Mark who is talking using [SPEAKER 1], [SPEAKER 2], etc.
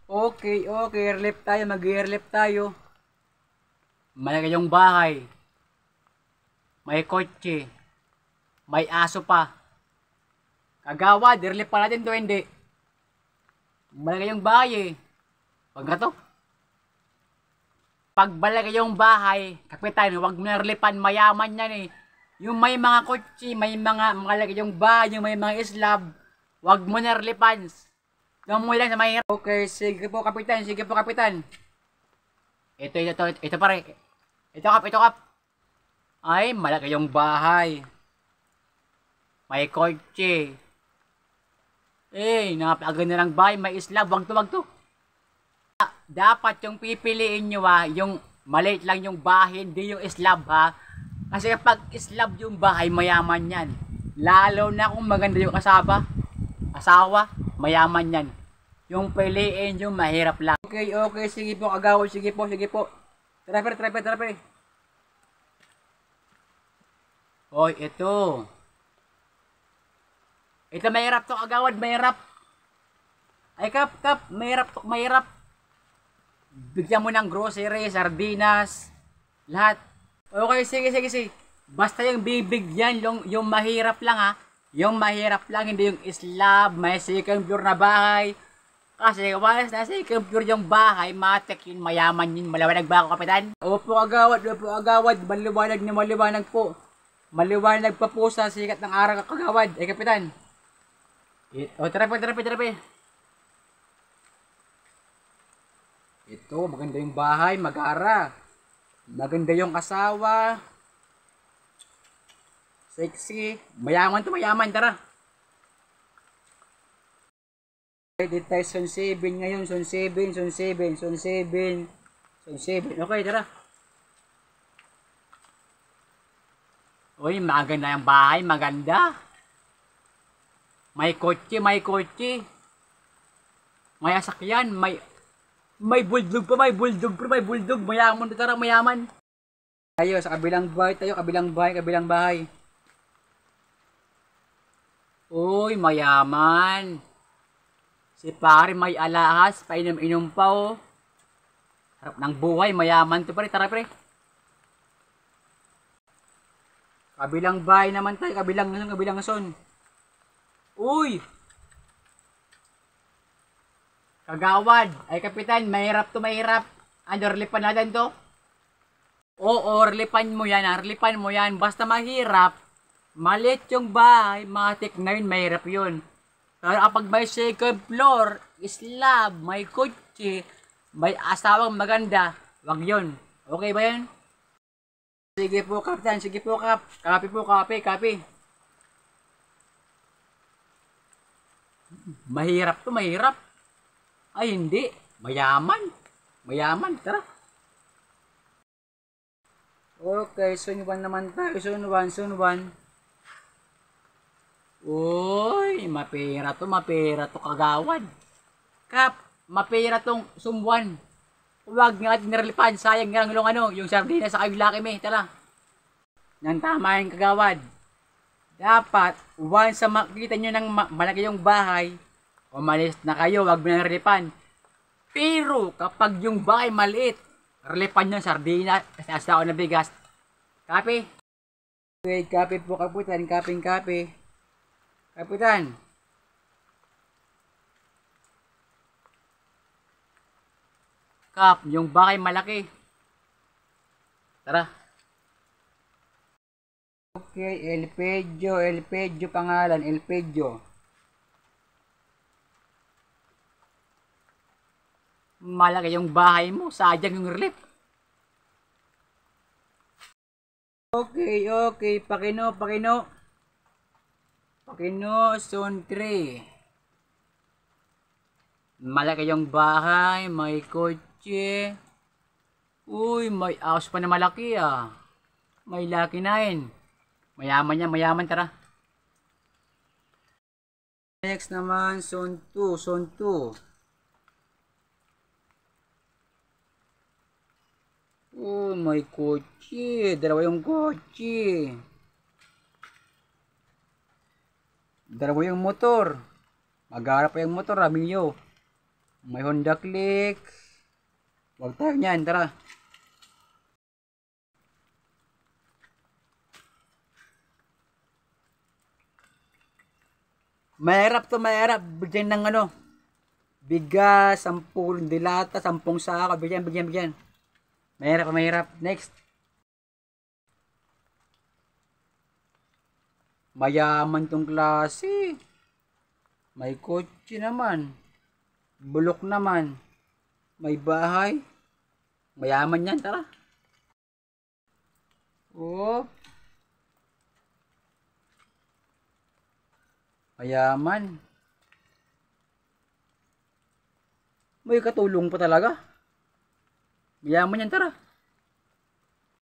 [SPEAKER 1] Okay, okay, relief tayo, mag-relief tayo. Malaki yung bahay, may kotse, may aso pa. Kagawad, relief pa natin to, hindi. Malaki yung bahay eh. Wag na to. Pag malaki yung bahay, kapitan, wag mo na reliefan, mayaman yan eh. Yung may mga kotse, may mga malaki yung bahay, yung may mga slab, wag mo na reliefan. Doon mo lang sa mahirap. Okay, sige po kapitan, sige po kapitan. Ito pare. Ito kap. Ay, malaki yung bahay. May kotse. Napakaganda ng bahay, may slab, wag to. Dapat yung pipiliin nyo yung maliit lang yung bahay, hindi yung slab ha. Kasi kapag slab yung bahay, mayaman yan. Lalo na kung maganda yung asawa, mayaman yan. Yung piliin yung mahirap lang. Okay, okay, sige po kagawad, sige po. Driver. Hoy, ito. Ito mahirap to kagawad, mahirap. Ay kap, mahirap. Bigyan mo ng grocery, sardinas, lahat. Okay, sige. Basta yung bibigyan, yung mahirap lang ha. Yung mahirap lang, hindi yung slab, may second floor na bahay. Kasi once na second floor yung bahay, matik yun, mayaman yun, maliwanag ba ako kapitan? Opo agawad, maliwanag po. Maliwanag pa po sa sikat ng araw kagawad, kapitan. Tarapi. Ito, maganda yung bahay, mag-ara. Maganda yung asawa. Sexy. Mayaman, tara. Dito tayo Son 7 ngayon, Son 7. Okay, tara. Uy, maganda yung bahay, maganda. May kotse. May asakyan, may bulldog. Mayaman, tara, mayaman. Tayo sa kabilang bahay. Uy, mayaman. Si pare may alahas, painom-inom pa oh. Harap ng buhay, mayaman to pare, tara pre. Kabilang bahay naman tayo, kabilang son. Uy! Kagawad, ay kapitan, mahirap. Ano, relipan natin to? Oo, relipan mo yan, basta mahirap. Maliit yung bahay, matik na yun, mahirap yun. Pero kapag may second floor, slab, may kotse, may asawang maganda, wag yun. Okay ba yun? Sige po, kapitan. Kapi. Mahirap. Ay, hindi. Mayaman, tara. Okay, Son 1 naman tayo. Son 1. Uy, mapera to kagawad. Kap, mapera tong sumwan. Huwag nga natin nirelipan, sayang nga yung sardinas sa kabilaki me, tara. Nang tama yung kagawad. Dapat, once sa makita nyo ng malaki yung bahay, umalis na kayo, huwag mo nang relipan. Pero, kapag yung bahay maliit, relipan nyo sardinas, asawa na bigas. Kapi? Okay, kapi po kapitan, kapi. Kapitan. Kap, yung bahay malaki. Tara. Okay, Elpedio pangalan, Elpedio. Malaki yung bahay mo, sadyang yung relief. Okay, Pakino, Son 3. Malaki yung bahay, may kotse. Uy, may house pa na malaki ah. May laki 9. Mayaman, tara. Next naman, Son 2. Oh, may kotse. Dalawa yung kotse. Dalawa yung motor. Mag-aarap pa yung motor, Ramilyo. May Honda Click. Huwag tayo niyan, tara. Mahirap to, mahirap. Bigyan ng ano, bigas, 10 dilata, 10 saka. Bigyan. Mahirap, mahirap. Next. Mayaman tong klase. May kotse naman. Bulok naman. May bahay. Mayaman yan, tara. Oh. Mayaman. May katulong pa talaga. Mayaman yan, tara.